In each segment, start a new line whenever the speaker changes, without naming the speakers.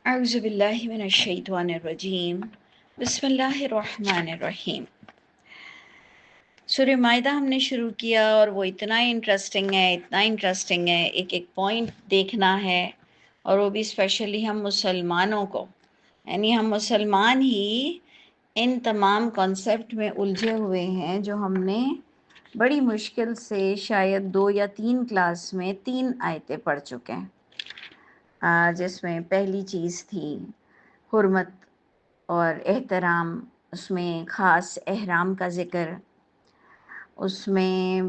اعوذ باللہ من الشیطان الرجیم بسم اللہ الرحمن الرحیم۔ سورہ مائدہ ہم نے شروع کیا اور وہ اتنا انٹرسٹنگ ہے، ایک ایک پوائنٹ دیکھنا ہے، اور وہ بھی اسپیشلی ہم مسلمانوں کو، یعنی ہم مسلمان ہی ان تمام کانسیپٹ میں الجھے ہوئے ہیں جو ہم نے بڑی مشکل سے شاید 2 یا 3 کلاس میں 3 آیتیں پڑھ چکے ہیں، جس میں پہلی چیز تھی حرمت اور احترام، اس میں خاص احرام کا ذکر، اس میں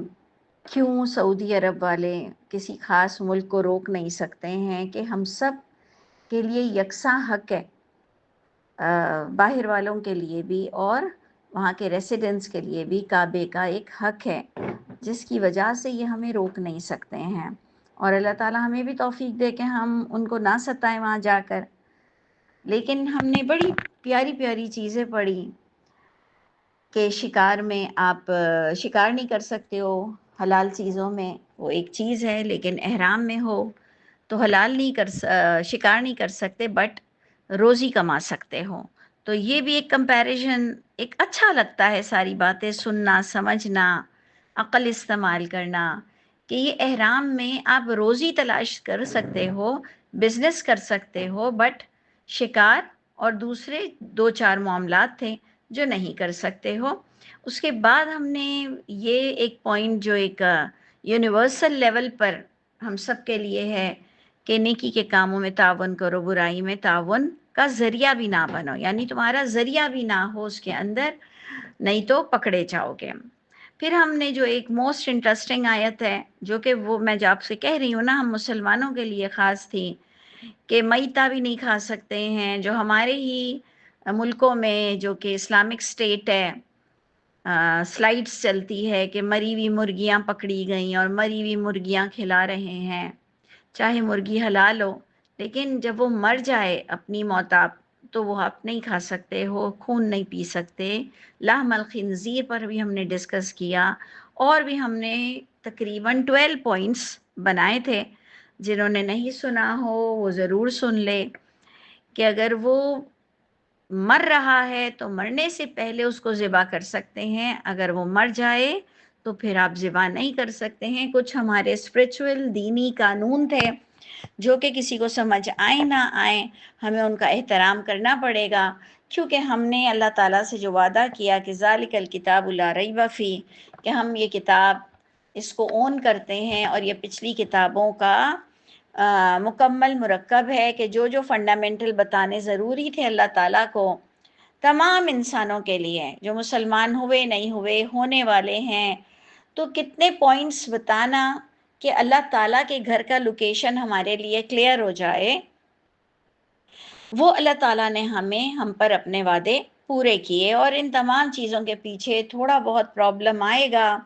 کیوں سعودی عرب والے کسی خاص ملک کو روک نہیں سکتے ہیں کہ ہم سب کے لیے یکساں حق ہے، باہر والوں کے لیے بھی اور وہاں کے ریسیڈنٹس کے لیے بھی کعبے کا ایک حق ہے جس کی وجہ سے یہ ہمیں روک نہیں سکتے ہیں، اور اللہ تعالیٰ ہمیں بھی توفیق دے کہ ہم ان کو نہ ستائیں وہاں جا کر۔ لیکن ہم نے بڑی پیاری پیاری چیزیں پڑھی کہ شکار میں آپ شکار نہیں کر سکتے ہو، حلال چیزوں میں وہ ایک چیز ہے، لیکن احرام میں ہو تو حلال نہیں شکار نہیں کر سکتے، بٹ روزی کما سکتے ہو۔ تو یہ بھی ایک کمپیریزن، ایک اچھا لگتا ہے ساری باتیں سننا، سمجھنا، عقل استعمال کرنا کہ یہ احرام میں آپ روزی تلاش کر سکتے ہو، بزنس کر سکتے ہو، بٹ شکار اور دوسرے 2-4 معاملات تھے جو نہیں کر سکتے ہو۔ اس کے بعد ہم نے یہ ایک پوائنٹ جو ایک یونیورسل لیول پر ہم سب کے لیے ہے کہ نیکی کے کاموں میں تعاون کرو، برائی میں تعاون کا ذریعہ بھی نہ بنو، یعنی تمہارا ذریعہ بھی نہ ہو اس کے اندر، نہیں تو پکڑے جاؤ گے۔ پھر ہم نے جو ایک موسٹ انٹرسٹنگ آیت ہے جو کہ وہ میں جو آپ سے کہہ رہی ہوں نا، ہم مسلمانوں کے لیے خاص تھی کہ میتہ بھی نہیں کھا سکتے ہیں، جو ہمارے ہی ملکوں میں جو کہ اسلامک اسٹیٹ ہے، سلائڈس چلتی ہے کہ مری ہوئی مرغیاں پکڑی گئیں اور مری ہوئی مرغیاں کھلا رہے ہیں، چاہے مرغی حلال ہو، لیکن جب وہ مر جائے اپنی موتاب تو وہ آپ نہیں کھا سکتے ہو، خون نہیں پی سکتے۔ لحم الخنزیر پر بھی ہم نے ڈسکس کیا، اور بھی ہم نے تقریباً 12 پوائنٹس بنائے تھے، جنہوں نے نہیں سنا ہو وہ ضرور سن لے کہ اگر وہ مر رہا ہے تو مرنے سے پہلے اس کو ذبح کر سکتے ہیں، اگر وہ مر جائے تو پھر آپ ذبح نہیں کر سکتے ہیں۔ کچھ ہمارے اسپرچول دینی قانون تھے جو کہ کسی کو سمجھ آئے نہ آئے ہمیں ان کا احترام کرنا پڑے گا، کیونکہ ہم نے اللہ تعالیٰ سے جو وعدہ کیا کہ ذالک الکتاب لا ریب فیہ، کہ ہم یہ کتاب اس کو اون کرتے ہیں، اور یہ پچھلی کتابوں کا مکمل مرکب ہے کہ جو جو فنڈامنٹل بتانے ضروری تھے اللہ تعالیٰ کو تمام انسانوں کے لیے، جو مسلمان ہوئے نہیں ہوئے، ہونے والے ہیں، تو کتنے پوائنٹس بتانا کہ اللہ تعالیٰ کے گھر کا لوکیشن ہمارے لیے کلیئر ہو جائے، وہ اللہ تعالیٰ نے ہم پر اپنے وعدے پورے کیے۔ اور ان تمام چیزوں کے پیچھے تھوڑا بہت پرابلم آئے گا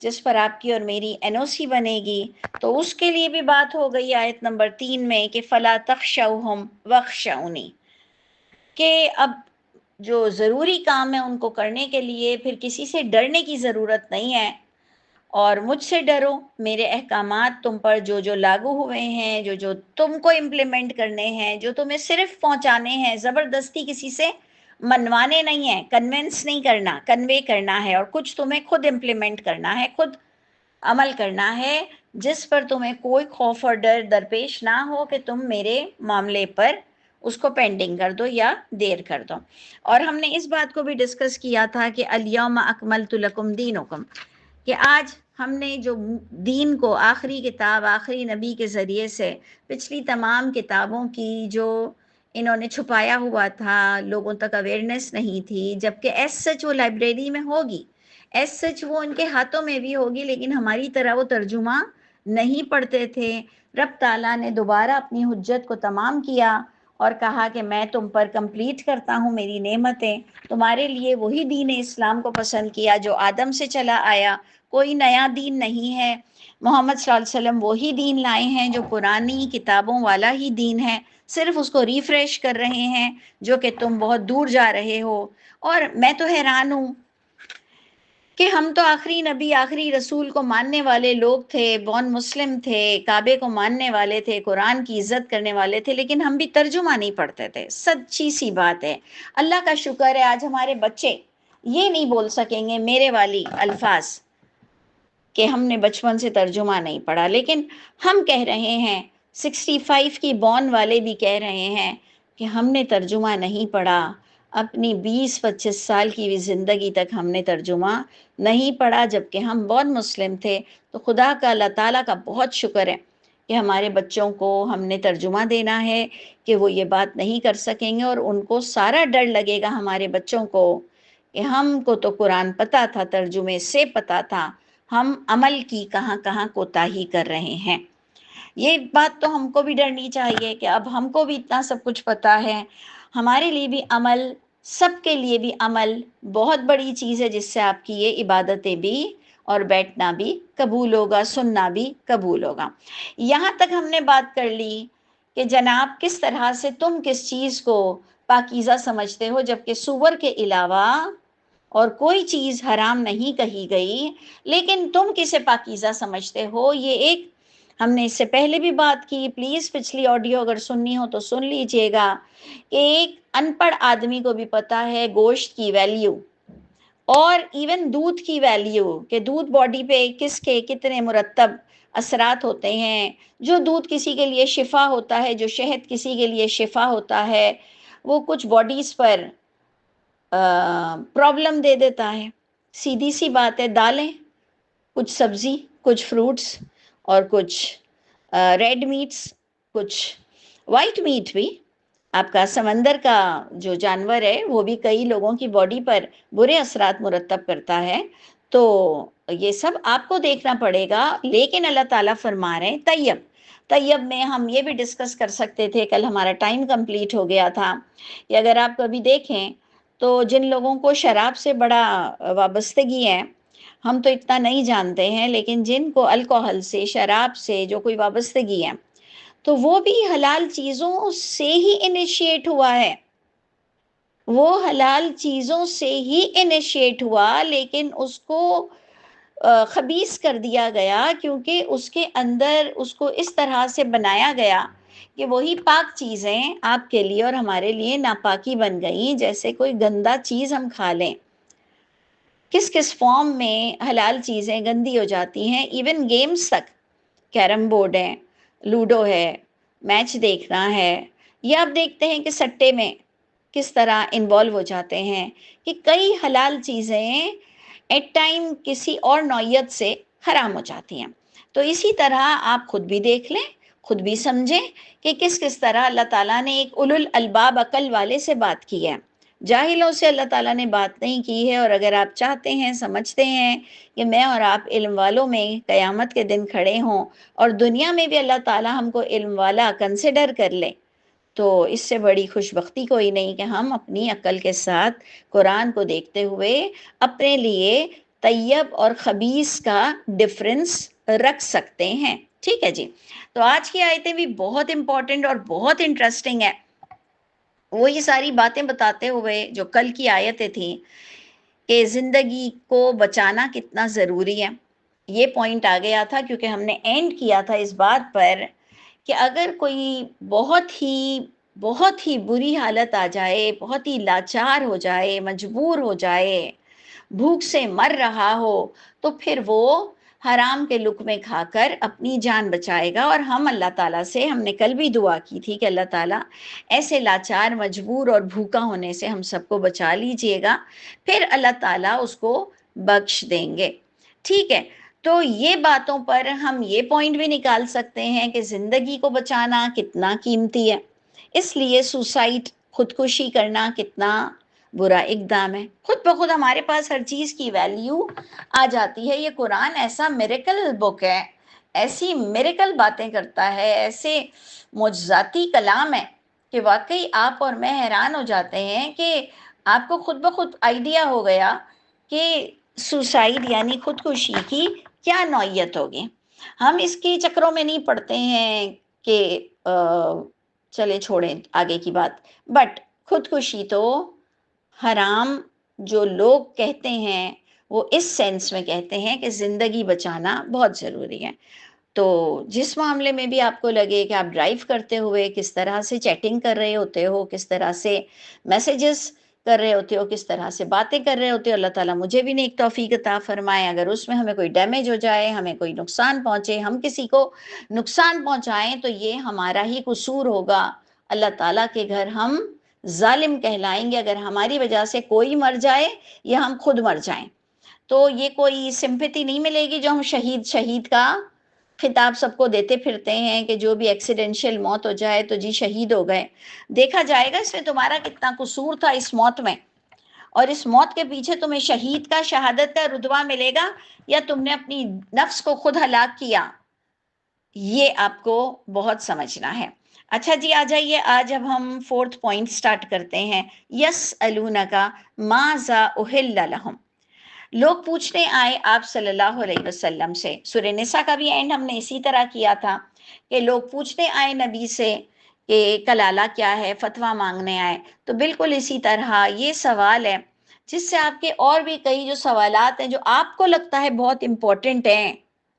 جس پر آپ کی اور میری NOC بنے گی، تو اس کے لیے بھی بات ہو گئی آیت نمبر 3 میں کہ فَلَا تَخْشَوْهُمْ وَاخْشَوْنِي، کہ اب جو ضروری کام ہے ان کو کرنے کے لیے پھر کسی سے ڈرنے کی ضرورت نہیں ہے، اور مجھ سے ڈرو، میرے احکامات تم پر جو جو لاگو ہوئے ہیں، جو جو تم کو امپلیمنٹ کرنے ہیں، جو تمہیں صرف پہنچانے ہیں، زبردستی کسی سے منوانے نہیں ہیں، کنونس نہیں کرنا، کنوے کرنا ہے، اور کچھ تمہیں خود امپلیمنٹ کرنا ہے، خود عمل کرنا ہے، جس پر تمہیں کوئی خوف اور ڈر درپیش نہ ہو کہ تم میرے معاملے پر اس کو پینڈنگ کر دو یا دیر کر دو۔ اور ہم نے اس بات کو بھی ڈسکس کیا تھا کہ الیوم اکملت لکم دینکم، کہ آج ہم نے جو دین کو آخری کتاب، آخری نبی کے ذریعے سے پچھلی تمام کتابوں کی جو انہوں نے چھپایا ہوا تھا، لوگوں تک اویئرنیس نہیں تھی، جبکہ ایس سچ وہ لائبریری میں ہوگی، ایس سچ وہ ان کے ہاتھوں میں بھی ہوگی، لیکن ہماری طرح وہ ترجمہ نہیں پڑھتے تھے۔ رب تعالیٰ نے دوبارہ اپنی حجت کو تمام کیا اور کہا کہ میں تم پر کمپلیٹ کرتا ہوں میری نعمتیں، تمہارے لیے وہی دین اسلام کو پسند کیا جو آدم سے چلا آیا، کوئی نیا دین نہیں ہے۔ محمد صلی اللہ علیہ وسلم وہی دین لائے ہیں جو پرانی کتابوں والا ہی دین ہے، صرف اس کو ریفریش کر رہے ہیں، جو کہ تم بہت دور جا رہے ہو۔ اور میں تو حیران ہوں کہ ہم تو آخری نبی آخری رسول کو ماننے والے لوگ تھے، بون مسلم تھے، کعبے کو ماننے والے تھے، قرآن کی عزت کرنے والے تھے، لیکن ہم بھی ترجمہ نہیں پڑھتے تھے. سچی سی بات ہے. اللہ کا شکر ہے آج ہمارے بچے یہ نہیں بول سکیں گے میرے والی الفاظ کہ ہم نے بچپن سے ترجمہ نہیں پڑھا، لیکن ہم کہہ رہے ہیں 65 کی بون والے بھی کہہ رہے ہیں کہ ہم نے ترجمہ نہیں پڑھا. اپنی 20-25 سال کی بھی زندگی تک ہم نے ترجمہ نہیں پڑھا، جبکہ ہم بہت مسلم تھے. تو خدا کا، اللہ تعالیٰ کا بہت شکر ہے کہ ہمارے بچوں کو ہم نے ترجمہ دینا ہے کہ وہ یہ بات نہیں کر سکیں گے، اور ان کو سارا ڈر لگے گا ہمارے بچوں کو کہ ہم کو تو قرآن پتہ تھا، ترجمے سے پتہ تھا، ہم عمل کی کہاں کہاں کوتاہی کر رہے ہیں. یہ بات تو ہم کو بھی ڈرنی چاہیے کہ اب ہم کو بھی اتنا سب کچھ پتہ ہے. ہمارے لیے بھی عمل، سب کے لیے بھی عمل بہت بڑی چیز ہے، جس سے آپ کی یہ عبادتیں بھی اور بیٹھنا بھی قبول ہوگا، سننا بھی قبول ہوگا. یہاں تک ہم نے بات کر لی کہ جناب کس طرح سے تم کس چیز کو پاکیزہ سمجھتے ہو، جبکہ سور کے علاوہ اور کوئی چیز حرام نہیں کہی گئی، لیکن تم کسے پاکیزہ سمجھتے ہو. یہ ایک ہم نے اس سے پہلے بھی بات کی، پلیز پچھلی آڈیو اگر سننی ہو تو سن لیجئے گا، کہ ایک ان پڑھ آدمی کو بھی پتا ہے گوشت کی ویلیو اور ایون دودھ کی ویلیو، کہ دودھ باڈی پہ کس کے کتنے مرتب اثرات ہوتے ہیں. جو دودھ کسی کے لیے شفا ہوتا ہے، جو شہد کسی کے لیے شفا ہوتا ہے، وہ کچھ باڈیز پر پرابلم دے دیتا ہے. سیدھی سی بات ہے. دالیں، کچھ سبزی، کچھ فروٹس، اور کچھ ریڈ میٹس، کچھ وائٹ میٹ بھی. آپ کا سمندر کا جو جانور ہے وہ بھی کئی لوگوں کی باڈی پر برے اثرات مرتب کرتا ہے. تو یہ سب آپ کو دیکھنا پڑے گا. لیکن اللہ تعالیٰ فرما رہے ہیں طیب میں ہم یہ بھی ڈسکس کر سکتے تھے، کل ہمارا ٹائم کمپلیٹ ہو گیا تھا، کہ اگر آپ کبھی دیکھیں تو جن لوگوں کو شراب سے بڑا وابستگی ہے، ہم تو اتنا نہیں جانتے ہیں، لیکن جن کو الکوہل سے، شراب سے جو کوئی وابستگی ہے، تو وہ بھی حلال چیزوں سے ہی انیشیٹ ہوا ہے. وہ حلال چیزوں سے ہی انیشیٹ ہوا، لیکن اس کو خبیث کر دیا گیا، کیونکہ اس کے اندر اس کو اس طرح سے بنایا گیا کہ وہی پاک چیزیں آپ کے لیے اور ہمارے لیے ناپاکی بن گئیں. جیسے کوئی گندا چیز ہم کھا لیں، کس کس فارم میں حلال چیزیں گندی ہو جاتی ہیں. ایون گیمز تک، کیرم بورڈ ہے، لوڈو ہے، میچ دیکھنا ہے، یا آپ دیکھتے ہیں کہ سٹے میں کس طرح انوالو ہو جاتے ہیں، کہ کئی حلال چیزیں ایٹ ٹائم کسی اور نوعیت سے حرام ہو جاتی ہیں. تو اسی طرح آپ خود بھی دیکھ لیں، خود بھی سمجھیں کہ کس کس طرح اللہ تعالیٰ نے ایک اولو الالباب عقل والے سے بات کی ہے. جاہلوں سے اللہ تعالیٰ نے بات نہیں کی ہے. اور اگر آپ چاہتے ہیں، سمجھتے ہیں کہ میں اور آپ علم والوں میں قیامت کے دن کھڑے ہوں، اور دنیا میں بھی اللہ تعالیٰ ہم کو علم والا کنسیڈر کر لے، تو اس سے بڑی خوش بختی کوئی نہیں کہ ہم اپنی عقل کے ساتھ قرآن کو دیکھتے ہوئے اپنے لیے طیب اور خبیث کا ڈفرنس رکھ سکتے ہیں. ٹھیک ہے جی. تو آج کی آیتیں بھی بہت امپورٹنٹ اور بہت انٹرسٹنگ ہے. وہ یہ ساری باتیں بتاتے ہوئے جو کل کی آیتیں تھیں کہ زندگی کو بچانا کتنا ضروری ہے، یہ پوائنٹ آ گیا تھا، کیونکہ ہم نے اینڈ کیا تھا اس بات پر کہ اگر کوئی بہت ہی بری حالت آ جائے، بہت ہی لاچار ہو جائے، مجبور ہو جائے، بھوک سے مر رہا ہو، تو پھر وہ حرام کے لقمے کھا کر اپنی جان بچائے گا. اور ہم اللہ تعالیٰ سے، ہم نے کل بھی دعا کی تھی کہ اللہ تعالیٰ ایسے لاچار، مجبور اور بھوکا ہونے سے ہم سب کو بچا لیجئے گا، پھر اللہ تعالیٰ اس کو بخش دیں گے. ٹھیک ہے. تو یہ باتوں پر ہم یہ پوائنٹ بھی نکال سکتے ہیں کہ زندگی کو بچانا کتنا قیمتی ہے. اس لیے سوسائڈ، خودکشی کرنا کتنا برا اقدام ہے. خود بخود ہمارے پاس ہر چیز کی ویلیو آ جاتی ہے. یہ قرآن ایسا میریکل بک ہے، ایسی میریکل باتیں کرتا ہے، ایسے معجزاتی کلام ہے کہ واقعی آپ اور میں حیران ہو جاتے ہیں کہ آپ کو خود بخود آئیڈیا ہو گیا کہ سوسائڈ یعنی خودکشی کی کیا نوعیت ہوگی. ہم اس کے چکروں میں نہیں پڑتے ہیں کہ چلے چھوڑیں آگے کی بات. بٹ خودکشی تو حرام جو لوگ کہتے ہیں وہ اس سینس میں کہتے ہیں کہ زندگی بچانا بہت ضروری ہے۔ تو جس معاملے میں بھی آپ کو لگے کہ آپ ڈرائیو کرتے ہوئے کس طرح سے چیٹنگ کر رہے ہوتے ہو، کس طرح سے میسیجز کر رہے ہوتے ہو، کس طرح سے باتیں کر رہے ہوتے ہو، اللہ تعالیٰ مجھے بھی نیک توفیق عطا فرمائے۔ اگر اس میں ہمیں کوئی ڈیمیج ہو جائے، ہمیں کوئی نقصان پہنچے، ہم کسی کو نقصان پہنچائیں، تو یہ ہمارا ہی قصور ہوگا۔ اللہ تعالیٰ کے گھر ہم ظالم کہلائیں گے اگر ہماری وجہ سے کوئی مر جائے یا ہم خود مر جائیں۔ تو یہ کوئی سمپیتی نہیں ملے گی جو ہم شہید شہید کا خطاب سب کو دیتے پھرتے ہیں کہ جو بھی ایکسیڈنشل موت ہو جائے تو جی شہید ہو گئے۔ دیکھا جائے گا اس میں تمہارا کتنا قصور تھا اس موت میں، اور اس موت کے پیچھے تمہیں شہید کا، شہادت کا رتبہ ملے گا، یا تم نے اپنی نفس کو خود ہلاک کیا۔ یہ آپ کو بہت سمجھنا ہے۔ اچھا جی، آ جائیے آج اب ہم 4تھ پوائنٹ سٹارٹ کرتے ہیں۔ یسألونک ماذا احل لہم، لوگ پوچھنے آئے آپ صلی اللہ علیہ وسلم سے۔ سورہ نساء کا بھی اینڈ ہم نے اسی طرح کیا تھا کہ لوگ پوچھنے آئے نبی سے کہ کلالہ کیا ہے، فتویٰ مانگنے آئے۔ تو بالکل اسی طرح یہ سوال ہے جس سے آپ کے اور بھی کئی جو سوالات ہیں جو آپ کو لگتا ہے بہت امپورٹنٹ ہیں،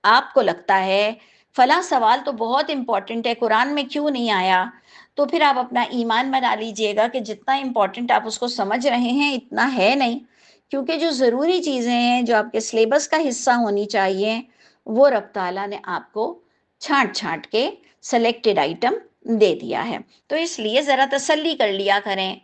آپ کو لگتا ہے فلاں سوال تو بہت امپورٹنٹ ہے، قرآن میں کیوں نہیں آیا، تو پھر آپ اپنا ایمان بنا لیجئے گا کہ جتنا امپورٹنٹ آپ اس کو سمجھ رہے ہیں اتنا ہے نہیں، کیونکہ جو ضروری چیزیں ہیں جو آپ کے سلیبس کا حصہ ہونی چاہیے وہ رب تعالیٰ نے آپ کو چھانٹ چھانٹ کے سلیکٹڈ آئٹم دے دیا ہے۔ تو اس لیے ذرا تسلی کر لیا کریں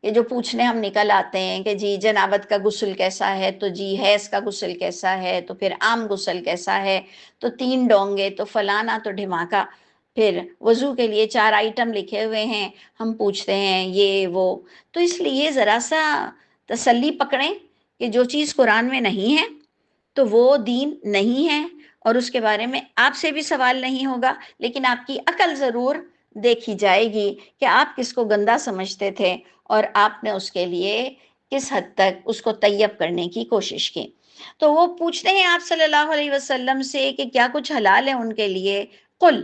کہ جو پوچھنے ہم نکل آتے ہیں کہ جی جنابت کا غسل کیسا ہے، تو جی حیض کا غسل کیسا ہے، تو پھر عام غسل کیسا ہے، تو 3 ڈونگے، تو فلانا، تو ڈھماکا، پھر وضو کے لیے 4 آئٹم لکھے ہوئے ہیں، ہم پوچھتے ہیں یہ وہ۔ تو اس لیے ذرا سا تسلی پکڑیں کہ جو چیز قرآن میں نہیں ہے تو وہ دین نہیں ہے، اور اس کے بارے میں آپ سے بھی سوال نہیں ہوگا، لیکن آپ کی عقل ضرور دیکھی جائے گی کہ آپ کس کو گندا سمجھتے تھے اور آپ نے اس کے لیے کس حد تک اس کو طیب کرنے کی کوشش کی۔ تو وہ پوچھتے ہیں آپ صلی اللہ علیہ وسلم سے کہ کیا کچھ حلال ہے ان کے لیے۔ قل،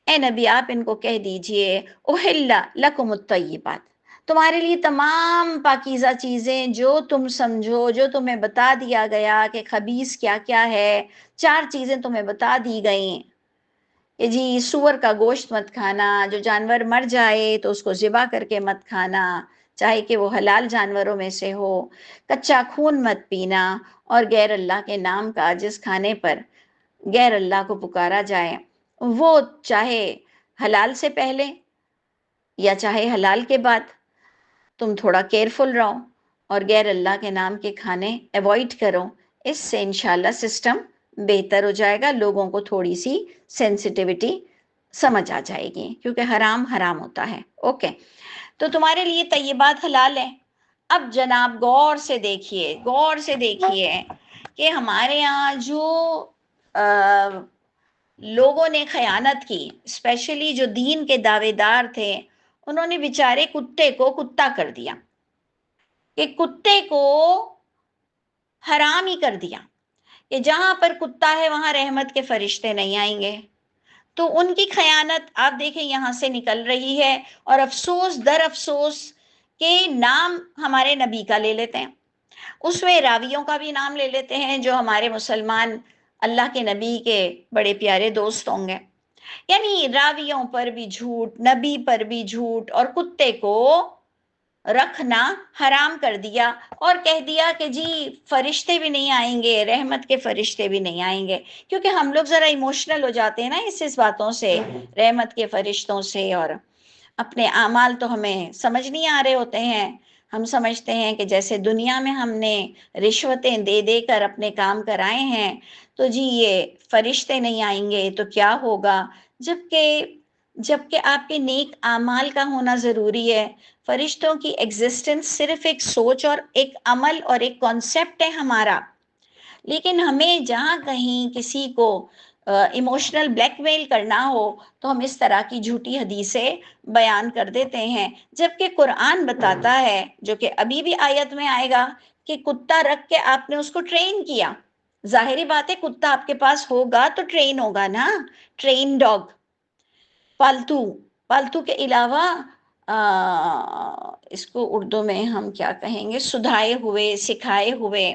اے نبی آپ ان کو کہہ دیجئے، احل لکم الطیبات، تمہارے لیے تمام پاکیزہ چیزیں جو تم سمجھو، جو تمہیں بتا دیا گیا کہ خبیث کیا کیا ہے، 4 چیزیں تمہیں بتا دی گئیں کہ جی سور کا گوشت مت کھانا، جو جانور مر جائے تو اس کو ذبح کر کے مت کھانا، چاہے کہ وہ حلال جانوروں میں سے ہو، کچا خون مت پینا، اور غیر اللہ کے نام کا جس کھانے پر غیر اللہ کو پکارا جائے وہ چاہے حلال سے پہلے یا چاہے حلال کے بعد تم تھوڑا کیئرفل رہو اور غیر اللہ کے نام کے کھانے ایوائڈ کرو۔ اس سے انشاءاللہ سسٹم بہتر ہو جائے گا، لوگوں کو تھوڑی سی سینسٹیوٹی سمجھ آ جائے گی، کیونکہ حرام حرام ہوتا ہے۔ اوکے، تو تمہارے لیے طیبات حلال ہے۔ اب جناب غور سے دیکھیے، غور سے دیکھیے کہ ہمارے یہاں جو لوگوں نے خیانت کی، اسپیشلی جو دین کے دعوے دار تھے، انہوں نے بیچارے کتے کو کتا کر دیا، کہ کتے کو حرام ہی کر دیا کہ جہاں پر کتا ہے وہاں رحمت کے فرشتے نہیں آئیں گے۔ تو ان کی خیانت آپ دیکھیں یہاں سے نکل رہی ہے، اور افسوس در افسوس کہ نام ہمارے نبی کا لے لیتے ہیں، اس میں راویوں کا بھی نام لے لیتے ہیں جو ہمارے مسلمان اللہ کے نبی کے بڑے پیارے دوست ہوں گے، یعنی راویوں پر بھی جھوٹ، نبی پر بھی جھوٹ، اور کتے کو رکھنا حرام کر دیا، اور کہہ دیا کہ جی فرشتے بھی نہیں آئیں گے، رحمت کے فرشتے بھی نہیں آئیں گے، کیونکہ ہم لوگ ذرا ایموشنل ہو جاتے ہیں نا اس باتوں سے، رحمت کے فرشتوں سے، اور اپنے اعمال تو ہمیں سمجھ نہیں آ رہے ہوتے ہیں، ہم سمجھتے ہیں کہ جیسے دنیا میں ہم نے رشوتیں دے دے کر اپنے کام کرائے ہیں تو جی یہ فرشتے نہیں آئیں گے تو کیا ہوگا، جبکہ آپ کے نیک اعمال کا ہونا ضروری ہے۔ فرشتوں کی ایگزسٹنس صرف ایک سوچ اور ایک عمل اور ایک کانسیپٹ ہے ہمارا، لیکن ہمیں جہاں کہیں کسی کو ایموشنل بلیک میل کرنا ہو تو ہم اس طرح کی جھوٹی حدیثیں بیان کر دیتے ہیں، جبکہ قرآن بتاتا ہے، جو کہ ابھی بھی آیت میں آئے گا، کہ کتا رکھ کے آپ نے اس کو ٹرین کیا۔ ظاہری بات ہے کتا آپ کے پاس ہوگا تو ٹرین ہوگا نا، ٹرین ڈاگ، پالتو کے علاوہ اس کو اردو میں ہم کیا کہیں گے، سدھائے ہوئے، سکھائے ہوئے،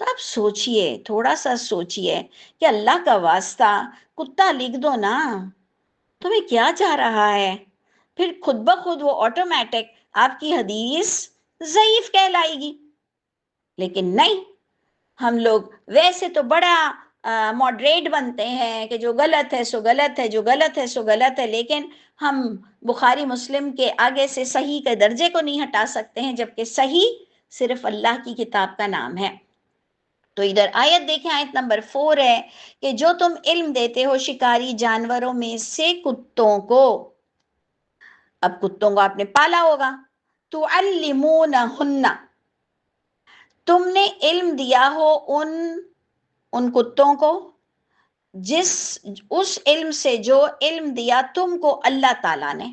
تو آپ سوچئے، تھوڑا سا سوچئے کہ اللہ کا واسطہ کتا لکھ دو نا، تمہیں کیا چاہ رہا ہے؟ پھر خود بخود وہ آٹومیٹک آپ کی حدیث ضعیف کہلائے گی. لیکن نہیں، ہم لوگ ویسے تو بڑا ماڈریٹ بنتے ہیں کہ جو غلط ہے سو غلط ہے، جو غلط ہے سو غلط ہے، لیکن ہم بخاری مسلم کے آگے سے صحیح کے درجے کو نہیں ہٹا سکتے ہیں، جبکہ صحیح صرف اللہ کی کتاب کا نام ہے. تو ادھر آیت دیکھیں، آیت نمبر 4 ہے کہ جو تم علم دیتے ہو شکاری جانوروں میں سے کتوں کو. اب کتوں کو آپ نے پالا ہوگا، تعلمونہن، تم نے علم دیا ہو ان کتوں کو، اس علم سے جو علم دیا تم کو اللہ تعالیٰ نے.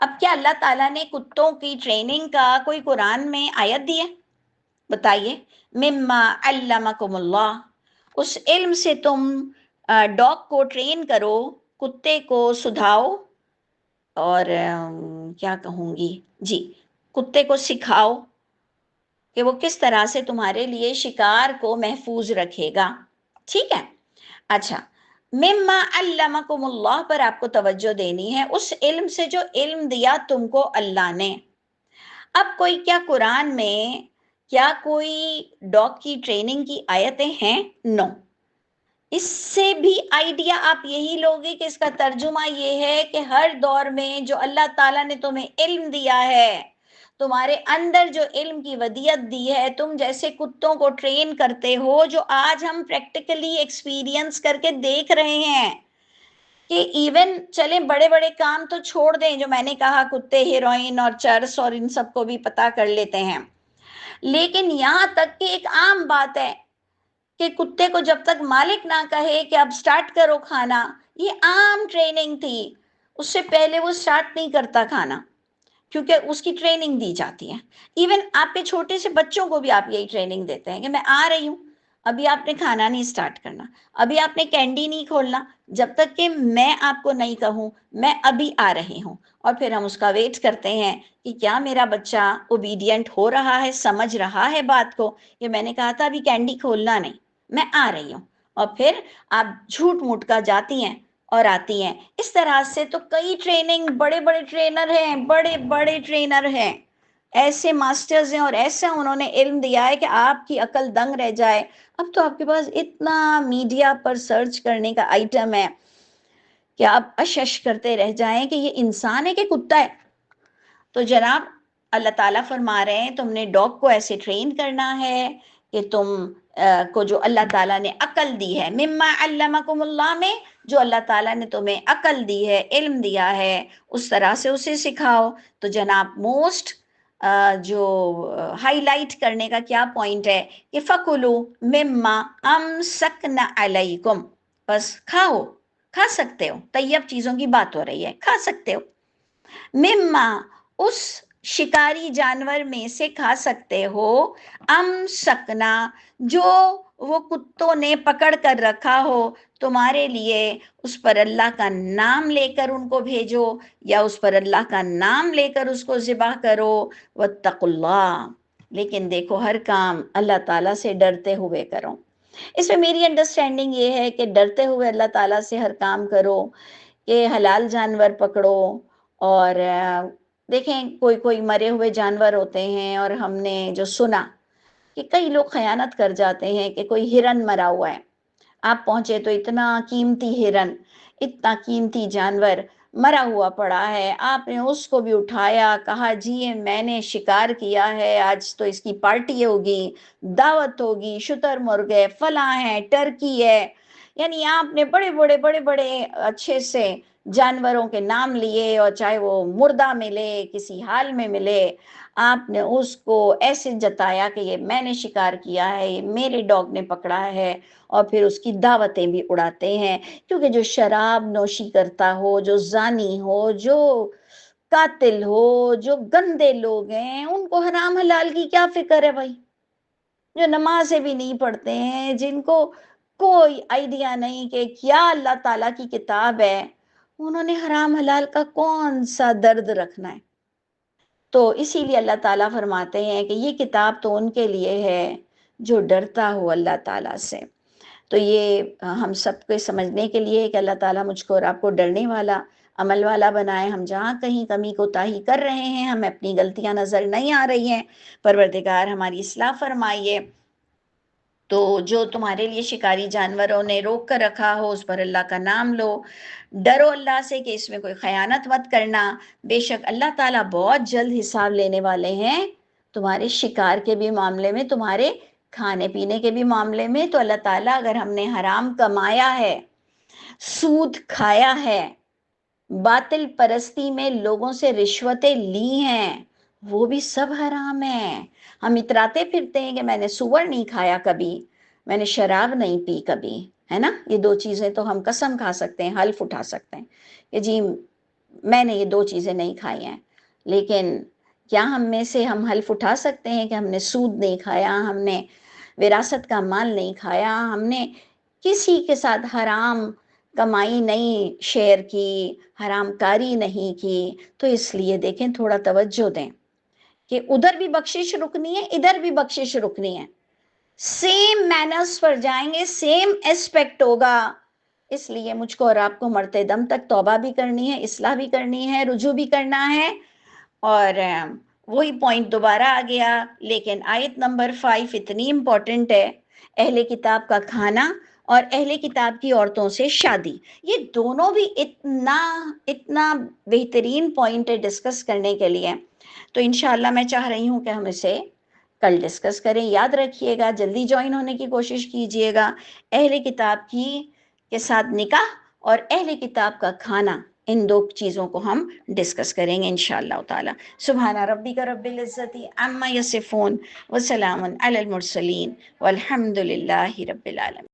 اب کیا اللہ تعالیٰ نے کتوں کی ٹریننگ کا کوئی قرآن میں آیت دی ہے؟ بتائیے. مما علمکم اللہ، اس علم سے تم ڈاگ کو ٹرین کرو، کتے کو سدھاؤ، اور کیا کہوں گی، جی کتے کو سکھاؤ کہ وہ کس طرح سے تمہارے لیے شکار کو محفوظ رکھے گا. ٹھیک ہے. اچھا، مما علمکم اللہ پر آپ کو توجہ دینی ہے، اس علم سے جو علم دیا تم کو اللہ نے. اب کوئی کیا قرآن میں کیا کوئی ڈاگ کی ٹریننگ کی آیتیں ہیں؟ نو. اس سے بھی آئیڈیا آپ یہی لوگے کہ اس کا ترجمہ یہ ہے کہ ہر دور میں جو اللہ تعالیٰ نے تمہیں علم دیا ہے، تمہارے اندر جو علم کی ودیت دی ہے، تم جیسے کتوں کو ٹرین کرتے ہو، جو آج ہم پریکٹیکلی ایکسپیرینس کر کے دیکھ رہے ہیں کہ ایون چلیں بڑے بڑے کام تو چھوڑ دیں، جو میں نے کہا کتے ہیروئن اور چرس اور ان سب کو بھی پتا کر لیتے ہیں، لیکن یہاں تک کہ ایک عام بات ہے کہ کتے کو جب تک مالک نہ کہے کہ اب سٹارٹ کرو کھانا، یہ عام ٹریننگ تھی، اس سے پہلے وہ سٹارٹ نہیں کرتا کھانا، کیونکہ اس کی ٹریننگ دی جاتی ہے. ایون آپ کے چھوٹے سے بچوں کو بھی آپ یہی ٹریننگ دیتے ہیں کہ میں آ رہی ہوں، ابھی آپ نے کھانا نہیں سٹارٹ کرنا، ابھی آپ نے کینڈی نہیں کھولنا، جب تک کہ میں آپ کو نہیں کہوں میں ابھی آ رہی ہوں. اور پھر ہم اس کا ویٹ کرتے ہیں کہ کیا میرا بچہ اوبیڈینٹ ہو رہا ہے، سمجھ رہا ہے بات کو کہ میں نے کہا تھا ابھی کینڈی کھولنا نہیں، میں آ رہی ہوں. اور پھر آپ جھوٹ موٹ کا جاتی ہیں اور آتی ہیں. اس طرح سے تو کئی ٹریننگ، بڑے بڑے ٹرینر ہیں، بڑے بڑے ٹرینر ہیں، ایسے ماسٹرز ہیں، اور ایسا انہوں نے علم دیا ہے کہ آپ کی عقل دنگ رہ جائے. اب تو آپ کے پاس اتنا میڈیا پر سرچ کرنے کا آئٹم ہے کہ آپ اشش کرتے رہ جائیں کہ یہ انسان ہے کہ کتا ہے. تو جناب اللہ تعالیٰ فرما رہے ہیں تم نے ڈاگ کو ایسے ٹرین کرنا ہے کہ تم کو جو اللہ تعالیٰ نے عقل دی ہے، مما علمکم اللہ میں جو اللہ تعالیٰ نے تمہیں عقل دی ہے، علم دیا ہے، اس طرح سے اسے سکھاؤ. تو جناب موسٹ جو ہائی لائٹ کرنے کا کیا پوائنٹ ہے کہ فَكُلُوا مِمَّا أَمْسَكْنَ عَلَيْكُمْ، بس کھاؤ، کھا سکتے ہو، طیب چیزوں کی بات ہو رہی ہے، کھا سکتے ہو. مما، اس شکاری جانور میں سے کھا سکتے ہو، سکنا، جو وہ کتوں نے پکڑ کر رکھا ہو تمہارے لیے، اس پر اللہ کا نام لے کر ان کو بھیجو، یا اس پر اللہ کا نام لے کر اس کو ذبح کرو. واتقوا اللہ، لیکن دیکھو ہر کام اللہ تعالیٰ سے ڈرتے ہوئے کرو. اس میں میری انڈرسٹینڈنگ یہ ہے کہ ڈرتے ہوئے اللہ تعالیٰ سے ہر کام کرو، کہ حلال جانور پکڑو. اور دیکھیں کوئی مرے ہوئے جانور ہوتے ہیں، اور ہم نے جو سنا کہ کئی لوگ خیانت کر جاتے ہیں کہ کوئی ہرن مرا ہوا ہے، آپ پہنچے تو اتنا قیمتی ہرن، اتنا قیمتی جانور مرا ہوا پڑا ہے، آپ نے اس کو بھی اٹھایا، کہا جی میں نے شکار کیا ہے، آج تو اس کی پارٹی ہوگی، دعوت ہوگی، شتر مرغ ہے، فلاں ہے، ٹرکی ہے. یعنی آپ نے بڑے بڑے بڑے بڑے اچھے سے جانوروں کے نام لیے، اور چاہے وہ مردہ ملے، کسی حال میں ملے، آپ نے اس کو ایسے جتایا کہ یہ میں نے شکار کیا ہے، یہ میرے ڈاگ نے پکڑا ہے، اور پھر اس کی دعوتیں بھی اڑاتے ہیں. کیونکہ جو شراب نوشی کرتا ہو، جو زانی ہو، جو قاتل ہو، جو گندے لوگ ہیں، ان کو حرام حلال کی کیا فکر ہے بھائی؟ جو نمازیں بھی نہیں پڑھتے ہیں، جن کو کوئی آئیڈیا نہیں کہ کیا اللہ تعالیٰ کی کتاب ہے، انہوں نے حرام حلال کا کون سا درد رکھنا ہے؟ تو اسی لیے اللہ تعالیٰ فرماتے ہیں کہ یہ کتاب تو ان کے لیے ہے جو ڈرتا ہو اللہ تعالیٰ سے. تو یہ ہم سب کو سمجھنے کے لیے کہ اللہ تعالیٰ مجھ کو اور آپ کو ڈرنے والا عمل والا بنائے. ہم جہاں کہیں کمی کوتاہی کر رہے ہیں, ہمیں اپنی غلطیاں نظر نہیں آ رہی ہیں, پروردگار ہماری اصلاح فرمائیے. تو جو تمہارے لیے شکاری جانوروں نے روک کر رکھا ہو اس پر اللہ کا نام لو, ڈرو اللہ سے کہ اس میں کوئی خیانت مت کرنا. بے شک اللہ تعالیٰ بہت جلد حساب لینے والے ہیں تمہارے شکار کے بھی معاملے میں, تمہارے کھانے پینے کے بھی معاملے میں. تو اللہ تعالیٰ اگر ہم نے حرام کمایا ہے, سود کھایا ہے, باطل پرستی میں لوگوں سے رشوتیں لی ہیں, وہ بھی سب حرام ہے. ہم اتراتے پھرتے ہیں کہ میں نے سور نہیں کھایا کبھی, میں نے شراب نہیں پی کبھی, ہے نا. یہ 2 چیزیں تو ہم قسم کھا سکتے ہیں, حلف اٹھا سکتے ہیں کہ جی میں نے یہ 2 چیزیں نہیں کھائی ہیں. لیکن کیا ہم میں سے ہم حلف اٹھا سکتے ہیں کہ ہم نے سود نہیں کھایا, ہم نے وراثت کا مال نہیں کھایا, ہم نے کسی کے ساتھ حرام کمائی نہیں شیئر کی, حرام کاری نہیں کی. تو اس لیے دیکھیں تھوڑا توجہ دیں کہ ادھر بھی بخشش رکنی ہے, ادھر بھی بخشش رکنی ہے. سیم مینرز پر جائیں گے, سیم اسپیکٹ ہوگا. اس لیے مجھ کو اور آپ کو مرتے دم تک توبہ بھی کرنی ہے, اصلاح بھی کرنی ہے, رجوع بھی کرنا ہے. اور وہی پوائنٹ دوبارہ آ گیا. لیکن آیت نمبر 5 اتنی امپورٹنٹ ہے, اہل کتاب کا کھانا اور اہل کتاب کی عورتوں سے شادی. یہ دونوں بھی اتنا بہترین پوائنٹ ہے ڈسکس کرنے کے لیے. تو انشاءاللہ میں چاہ رہی ہوں کہ ہم اسے کل ڈسکس کریں. یاد رکھیے گا, جلدی جوائن ہونے کی کوشش کیجئے گا. اہل کتاب کے ساتھ نکاح اور اہل کتاب کا کھانا, ان 2 چیزوں کو ہم ڈسکس کریں گے انشاءاللہ تعالی. سبحان ربک رب العزت عما یصفون وسلام علی المرسلین والحمد للہ رب العالمین.